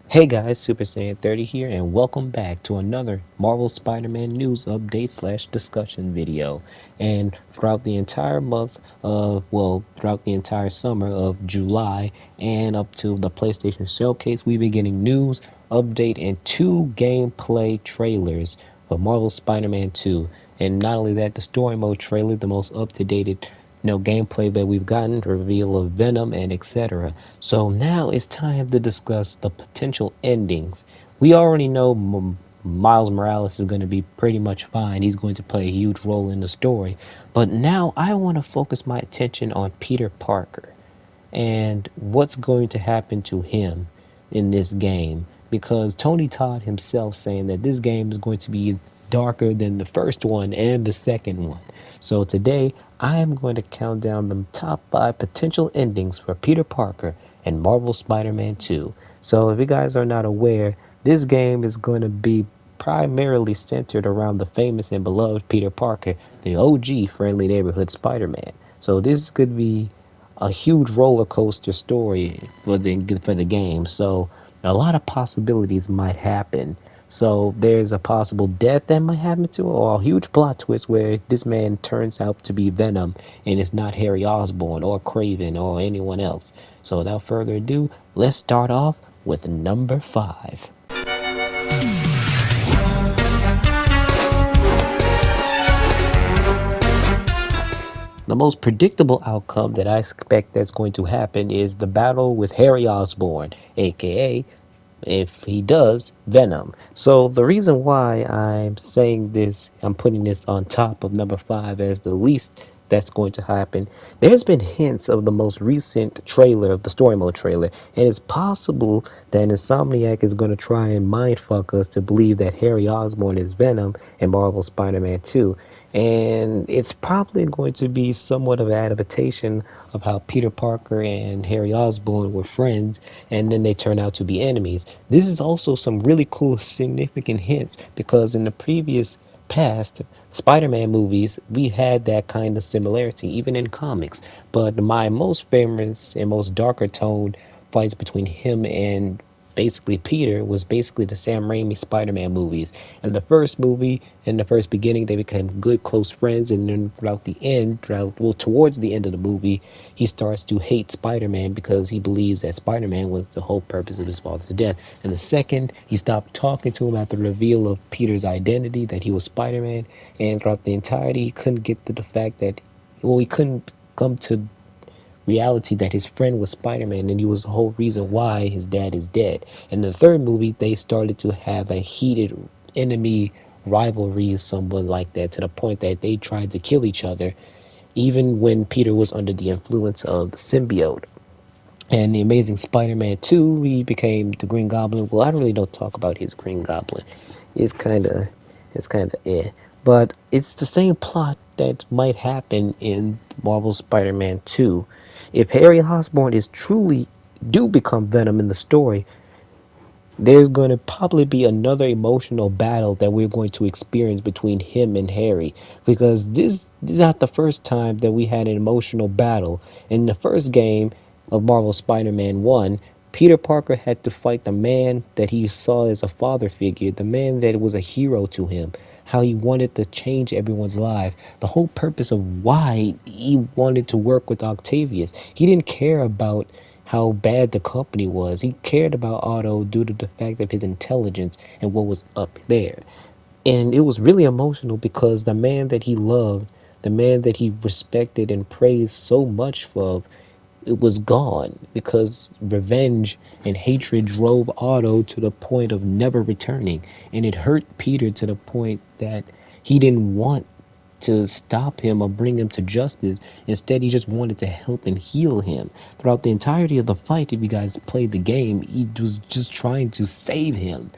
Hey guys, Super Saiyan 30 here, and welcome back to another Marvel Spider-Man news update slash discussion video. And throughout the entire month of, throughout the entire summer of July and up to the PlayStation Showcase, we've been getting news, update, and two gameplay trailers for Marvel Spider-Man 2. And not only that, the story mode trailer, the most up-to-date gameplay that we've gotten, reveal of Venom, and etc. So now it's time to discuss the potential endings. We already know Miles Morales is going to be pretty much fine. He's going to play a huge role in the story. But now I want to focus my attention on Peter Parker and what's going to happen to him in this game, because Tony Todd himself saying that this game is going to be darker than the first one and the second one. So today I am going to count down the top 5 potential endings for Peter Parker and Marvel Spider-Man 2. So if you guys are not aware, this game is going to be primarily centered around the famous and beloved Peter Parker, the OG friendly neighborhood Spider-Man. So this could be a huge roller coaster story for the game. So a lot of possibilities might happen. So there's a possible death that might happen to, or a huge plot twist where this man turns out to be Venom and it's not Harry Osborn or Craven or anyone else. So without further ado, let's start off with number 5. The most predictable outcome that I expect that's going to happen is the battle with Harry Osborn, aka, if he does, Venom. So the reason why I'm saying this, I'm putting this on top of number 5 as the least that's going to happen. There's been hints of the most recent trailer, of the story mode trailer, and it's possible that Insomniac is going to try and mindfuck us to believe that Harry Osborn is Venom in Marvel Spider-Man 2. And it's probably going to be somewhat of an adaptation of how Peter Parker and Harry Osborn were friends, and then they turn out to be enemies. This is also some really cool, significant hints, because in the previous past Spider-Man movies, we had that kind of similarity, even in comics. But my most famous and most darker toned fights between him and basically Peter was basically the Sam Raimi Spider-Man movies. In the first movie, in the first beginning, they became good, close friends, and then throughout the end, towards the end of the movie, he starts to hate Spider-Man because he believes that Spider-Man was the whole purpose of his father's death. And the second, he stopped talking to him after the reveal of Peter's identity, that he was Spider-Man, and throughout the entirety, he couldn't get to the fact that, he couldn't come to reality that his friend was Spider-Man and he was the whole reason why his dad is dead. In the third movie, they started to have a heated enemy rivalry or something like that, to the point that they tried to kill each other even when Peter was under the influence of the symbiote. And the Amazing Spider-Man 2, he became the Green Goblin. Well, I really don't talk about his Green Goblin. It's kind of, it's kind of But it's the same plot that might happen in Marvel Spider-Man 2. If Harry Osborn is truly do become Venom in the story, there's going to probably be another emotional battle that we're going to experience between him and Harry, because this is not the first time that we had an emotional battle. In the first game of Marvel Spider-Man 1, Peter Parker had to fight the man that he saw as a father figure, the man that was a hero to him, how he wanted to change everyone's life, the whole purpose of why he wanted to work with Octavius. He didn't care about how bad the company was. He cared about Otto due to the fact of his intelligence and what was up there. And it was really emotional because the man that he loved, the man that he respected and praised so much for, it was gone because revenge and hatred drove Otto to the point of never returning. And it hurt Peter to the point that he didn't want to stop him or bring him to justice. Instead, he just wanted to help and heal him. Throughout the entirety of the fight, if you guys played the game, he was just trying to save him.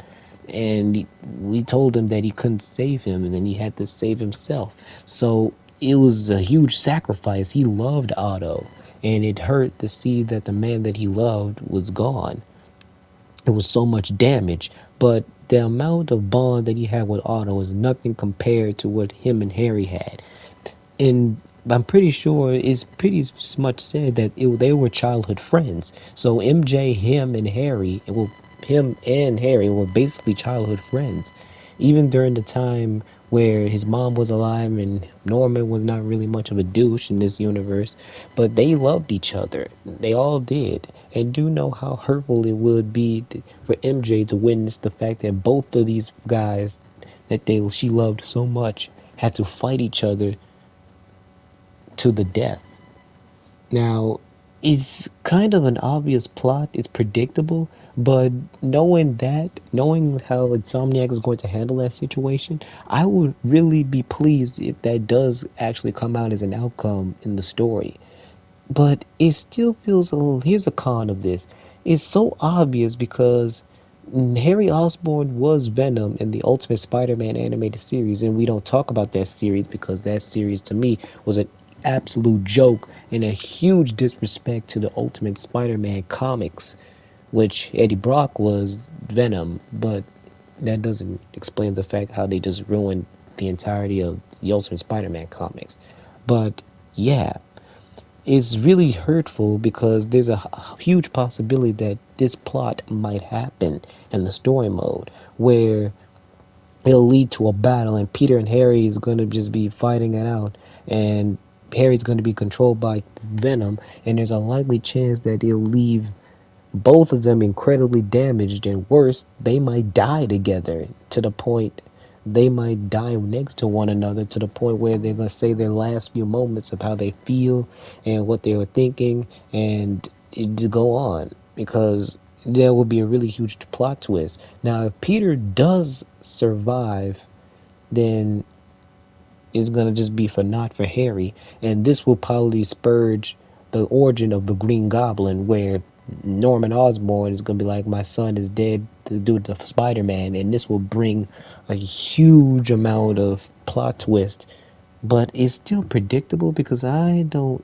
And we told him that he couldn't save him, and then he had to save himself. So it was a huge sacrifice. He loved Otto, and it hurt to see that the man that he loved was gone. It was so much damage, but the amount of bond that he had with Otto is nothing compared to what him and Harry had. And I'm pretty sure it's pretty much said that they were childhood friends. So MJ, him, and Harry, well, him and Harry were basically childhood friends. Even during the time where his mom was alive and Norman was not really much of a douche in this universe, but they loved each other. They all did. And do know how hurtful it would be for MJ to witness the fact that both of these guys that she loved so much had to fight each other to the death. Now, it's kind of an obvious plot. It's predictable, but knowing how Insomniac is going to handle that situation, I would really be pleased if that does actually come out as an outcome in the story. But it still feels a little. Here's a con of this. It's so obvious because Harry Osborn was Venom in the Ultimate Spider-Man animated series, and we don't talk about that series because that series to me was an absolute joke and a huge disrespect to the Ultimate Spider-Man comics, which Eddie Brock was Venom, but that doesn't explain the fact how they just ruined the entirety of the Ultimate Spider-Man comics. But yeah, it's really hurtful because there's a huge possibility that this plot might happen in the story mode where it'll lead to a battle and Peter and Harry is going to just be fighting it out and Harry's going to be controlled by Venom and there's a likely chance that it'll leave both of them incredibly damaged and worse, they might die together to the point they might die next to one another to the point where they're going to say their last few moments of how they feel and what they were thinking and it go on because there will be a really huge plot twist. Now, if Peter does survive, then it's going to just be for not for Harry, and this will probably spurge the origin of the Green Goblin where Norman Osborn is going to be like, my son is dead to do the Spider-Man, and this will bring a huge amount of plot twist, but it's still predictable because I don't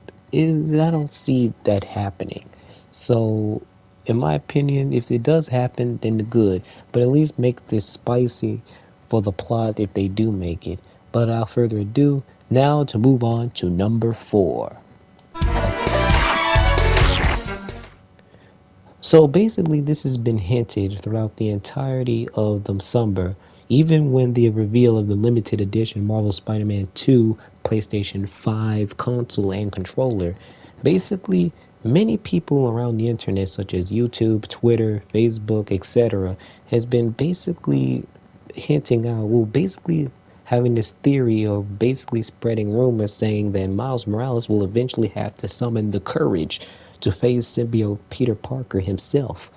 see that happening. So, in my opinion, if it does happen, then good. But at least make this spicy for the plot if they do make it. But without further ado, now to move on to number 4. So basically, this has been hinted throughout the entirety of the summer, even when the reveal of the limited edition Marvel Spider-Man 2 PlayStation 5 console and controller. Basically, many people around the internet, such as YouTube, Twitter, Facebook, etc., has been basically hinting out, well, basically having this theory of basically spreading rumors saying that Miles Morales will eventually have to summon the courage to face symbiote Peter Parker himself.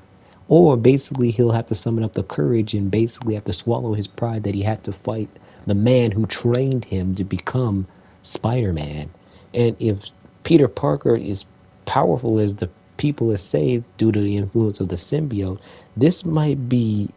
Or basically he'll have to summon up the courage and basically have to swallow his pride that he had to fight the man who trained him to become Spider-Man. And if Peter Parker is powerful as the people have said due to the influence of the symbiote, this might be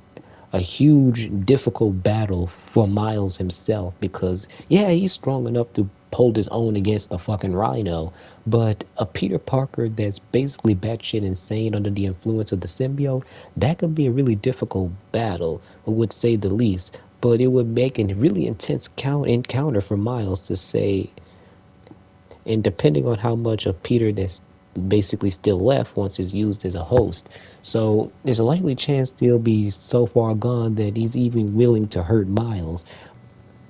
a huge, difficult battle for Miles himself because, yeah, he's strong enough to hold his own against the fucking Rhino, but a Peter Parker that's basically batshit insane under the influence of the symbiote, that could be a really difficult battle, I would say the least, but it would make a really intense encounter for Miles to say, and depending on how much of Peter that's basically still left once he's used as a host. So there's a likely chance he'll be so far gone that he's even willing to hurt Miles.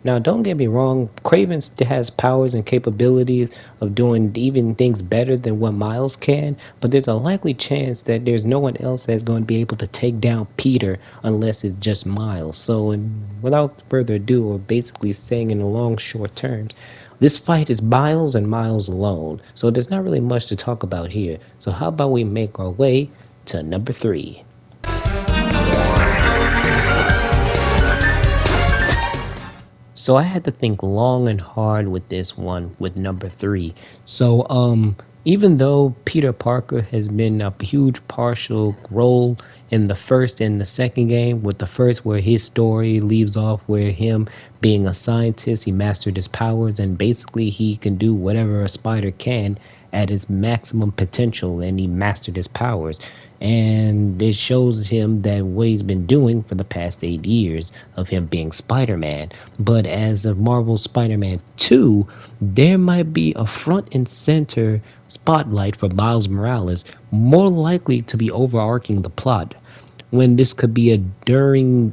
Now, don't get me wrong, Kraven has powers and capabilities of doing even things better than what Miles can, but there's a likely chance that there's no one else that's going to be able to take down Peter unless it's just Miles. So, without further ado, or basically saying in the long, short terms, this fight is Miles and Miles alone. So there's not really much to talk about here. So how about we make our way to number 3. So I had to think long and hard with this one, with number 3. So, even though Peter Parker has been a huge partial role in the first and the second game, with the first where his story leaves off where him being a scientist, he mastered his powers, and basically he can do whatever a spider can at his maximum potential, and he mastered his powers. And it shows him that what he's been doing for the past 8 years of him being Spider-Man. But as of Marvel Spider-Man 2, there might be a front and center spotlight for Miles Morales, more likely to be overarching the plot. when this could be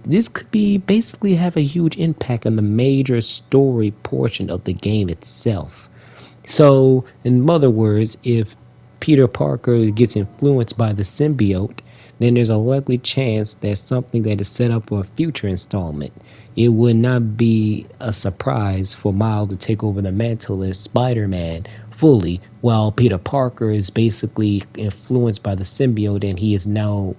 this could be basically have a huge impact on the major story portion of the game itself. So, in other words, if Peter Parker gets influenced by the symbiote, then there's a likely chance that something that is set up for a future installment. It would not be a surprise for Miles to take over the mantle as Spider-Man fully, while Peter Parker is basically influenced by the symbiote and he is now,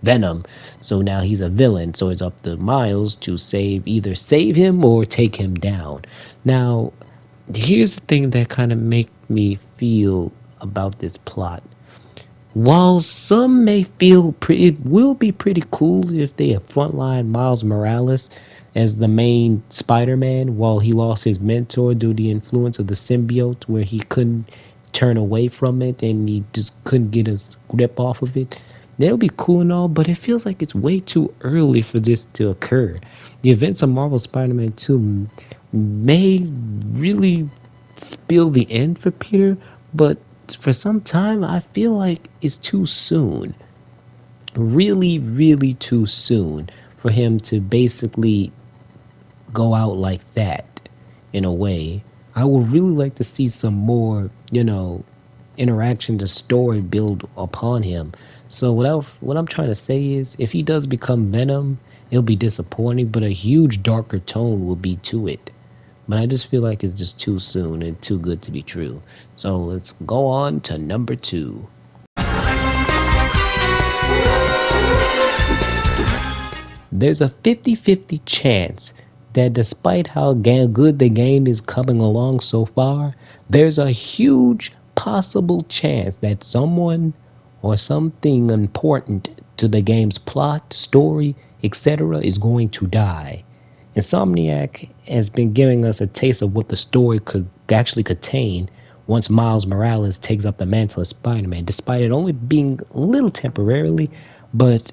Venom. So now he's a villain. So it's up to Miles to either save him or take him down. Now, here's the thing that kind of make me feel about this plot. While some may feel it will be pretty cool if they frontline Miles Morales as the main Spider-Man while he lost his mentor due to the influence of the symbiote where he couldn't turn away from it and he just couldn't get his grip off of it. That'll be cool and all, but it feels like it's way too early for this to occur. The events of Marvel Spider-Man 2 may really spill the end for Peter, but for some time I feel like it's too soon. Really, really too soon for him to basically go out like that in a way. I would really like to see some more, interaction to story build upon him. So what I'm trying to say is if he does become Venom, it'll be disappointing, but a huge darker tone will be to it. But I just feel like it's just too soon and too good to be true. So let's go on to number 2. There's a 50-50 chance that despite how good the game is coming along so far, there's a huge possible chance that someone or something important to the game's plot, story, etc. is going to die. Insomniac has been giving us a taste of what the story could actually contain once Miles Morales takes up the mantle of Spider-Man, despite it only being a little temporarily, but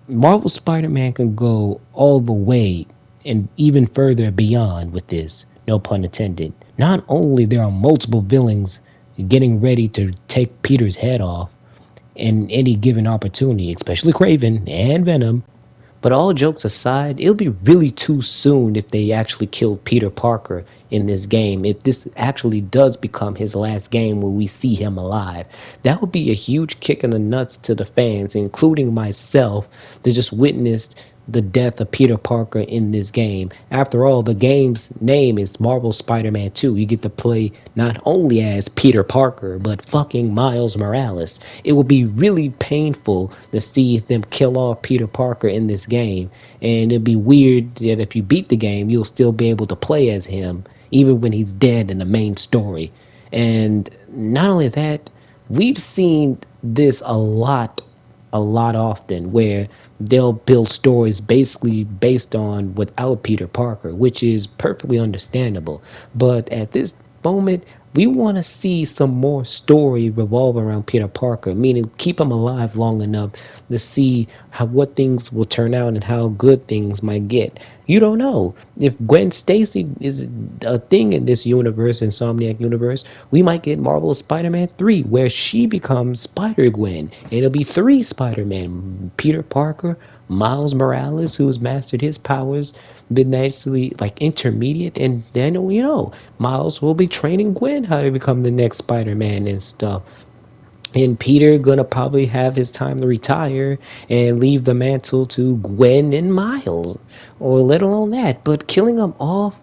Marvel Spider-Man can go all the way and even further beyond with this, no pun intended. Not only there are multiple villains getting ready to take Peter's head off in any given opportunity, especially Kraven and Venom, but all jokes aside, it'll be really too soon if they actually kill Peter Parker in this game. If this actually does become his last game where we see him alive, that would be a huge kick in the nuts to the fans, including myself, that just witnessed the death of Peter Parker in this game. After all, the game's name is Marvel Spider-Man 2. You get to play not only as Peter Parker, but fucking Miles Morales. It will be really painful to see them kill off Peter Parker in this game. And it'd be weird that if you beat the game, you'll still be able to play as him, even when he's dead in the main story. And not only that, we've seen this a lot often where they'll build stories basically based on without Peter Parker, which is perfectly understandable. But at this moment, we want to see some more story revolve around Peter Parker, meaning keep him alive long enough to see what things will turn out and how good things might get. You don't know. If Gwen Stacy is a thing in this universe, Insomniac universe, we might get Marvel Spider-Man 3, where she becomes Spider-Gwen. It'll be 3 Spider-Man. Peter Parker, Miles Morales, who has mastered his powers, been nicely like intermediate, and then Miles will be training Gwen how to become the next Spider-Man and stuff. And Peter gonna probably have his time to retire and leave the mantle to Gwen and Miles, or let alone that. But killing them off,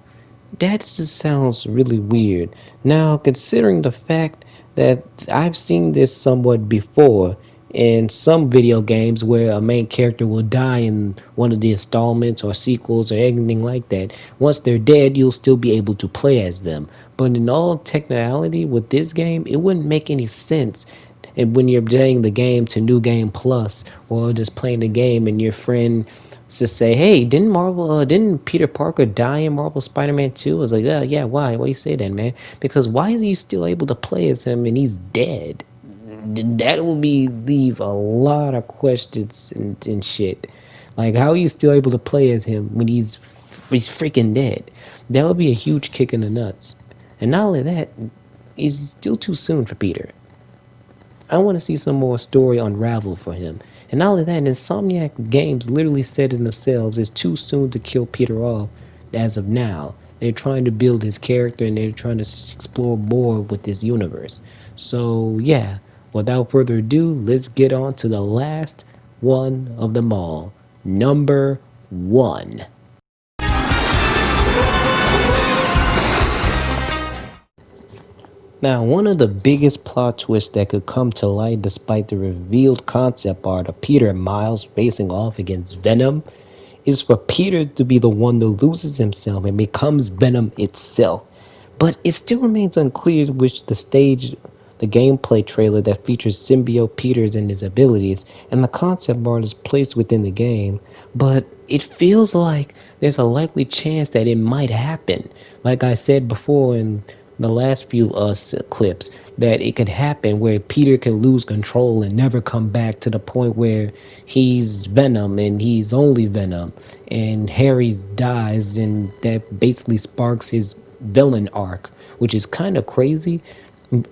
that just sounds really weird. Now, considering the fact that I've seen this somewhat before in some video games where a main character will die in one of the installments or sequels or anything like that. Once they're dead, you'll still be able to play as them. But in all technicality with this game, it wouldn't make any sense. And when you're playing the game to New Game Plus, or just playing the game and your friend just say, hey, didn't Peter Parker die in Marvel Spider-Man 2? I was like, yeah, why? Why you say that, man? Because why is he still able to play as him and he's dead? That will leave a lot of questions and shit. Like, how are you still able to play as him when he's freaking dead? That would be a huge kick in the nuts. And not only that, it's still too soon for Peter. I want to see some more story unravel for him. And not only that, Insomniac Games literally said in themselves, it's too soon to kill Peter off as of now. They're trying to build his character and they're trying to explore more with this universe. So, yeah, without further ado, let's get on to the last one of them all. Number one. Now, one of the biggest plot twists that could come to light despite the revealed concept art of Peter and Miles facing off against Venom is for Peter to be the one that loses himself and becomes Venom itself. But it still remains unclear which the gameplay trailer that features symbiote Peters and his abilities and the concept art is placed within the game. But it feels like there's a likely chance that it might happen. Like I said before in the last few clips, that it could happen where Peter can lose control and never come back to the point where he's Venom and he's only Venom, and Harry dies, and that basically sparks his villain arc, which is kind of crazy.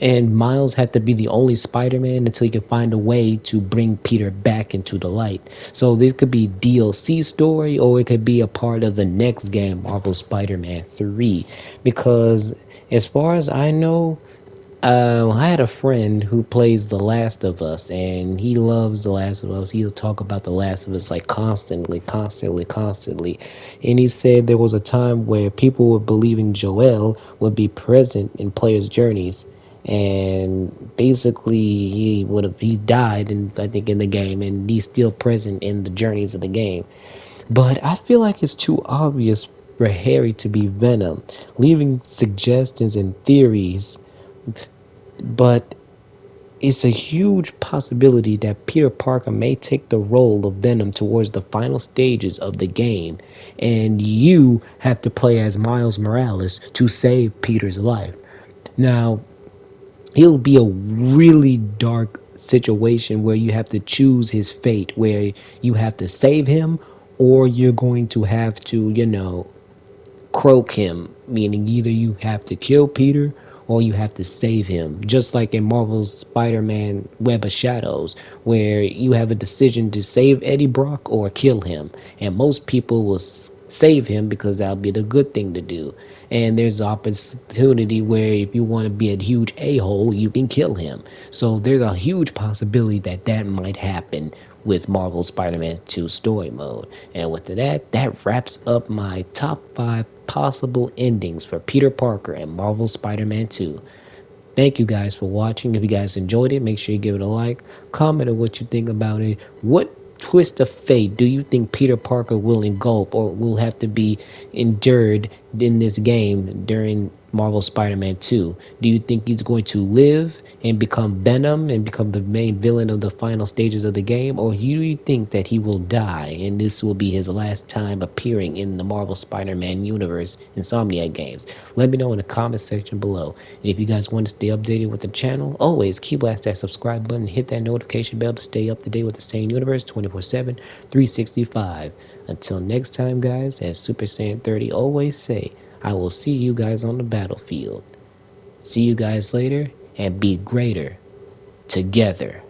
And Miles had to be the only Spider-Man until he could find a way to bring Peter back into the light. So this could be DLC story, or it could be a part of the next game, Marvel Spider-Man 3. Because as far as I know, I had a friend who plays The Last of Us, and he loves The Last of Us. He'll talk about The Last of Us like constantly, constantly, constantly. And he said there was a time where people were believing Joel would be present in players' journeys, and basically he died, and I think in the game, and he's still present in the journeys of the game. But I feel like it's too obvious for Harry to be Venom, leaving suggestions and theories, but it's a huge possibility that Peter Parker may take the role of Venom towards the final stages of the game, and you have to play as Miles Morales to save Peter's life. Now, it'll be a really dark situation where you have to choose his fate, where you have to save him, or you're going to have to, croak him, meaning either you have to kill Peter or you have to save him. Just like in Marvel's Spider-Man Web of Shadows, where you have a decision to save Eddie Brock or kill him. And most people will save him because that'll be the good thing to do. And there's an opportunity where if you want to be a huge a-hole, you can kill him. So there's a huge possibility that that might happen with Marvel Spider-Man 2 story mode. And with that wraps up my top 5 possible endings for Peter Parker and Marvel Spider-Man 2. Thank you guys for watching. If you guys enjoyed it, make sure you give it a like, comment on what you think about it. What twist of fate do you think Peter Parker will engulf or will have to be endured in this game during Marvel Spider-Man 2? Do you think he's going to live and become Venom and become the main villain of the final stages of the game? Or do you think that he will die and this will be his last time appearing in the Marvel Spider-Man universe Insomniac games? Let me know in the comment section below. And if you guys want to stay updated with the channel, always keep blast that subscribe button and hit that notification bell to stay up to date with the same universe 24/7, 365. Until next time, guys, as Super Saiyan 30 always say, I will see you guys on the battlefield. See you guys later, and be greater together.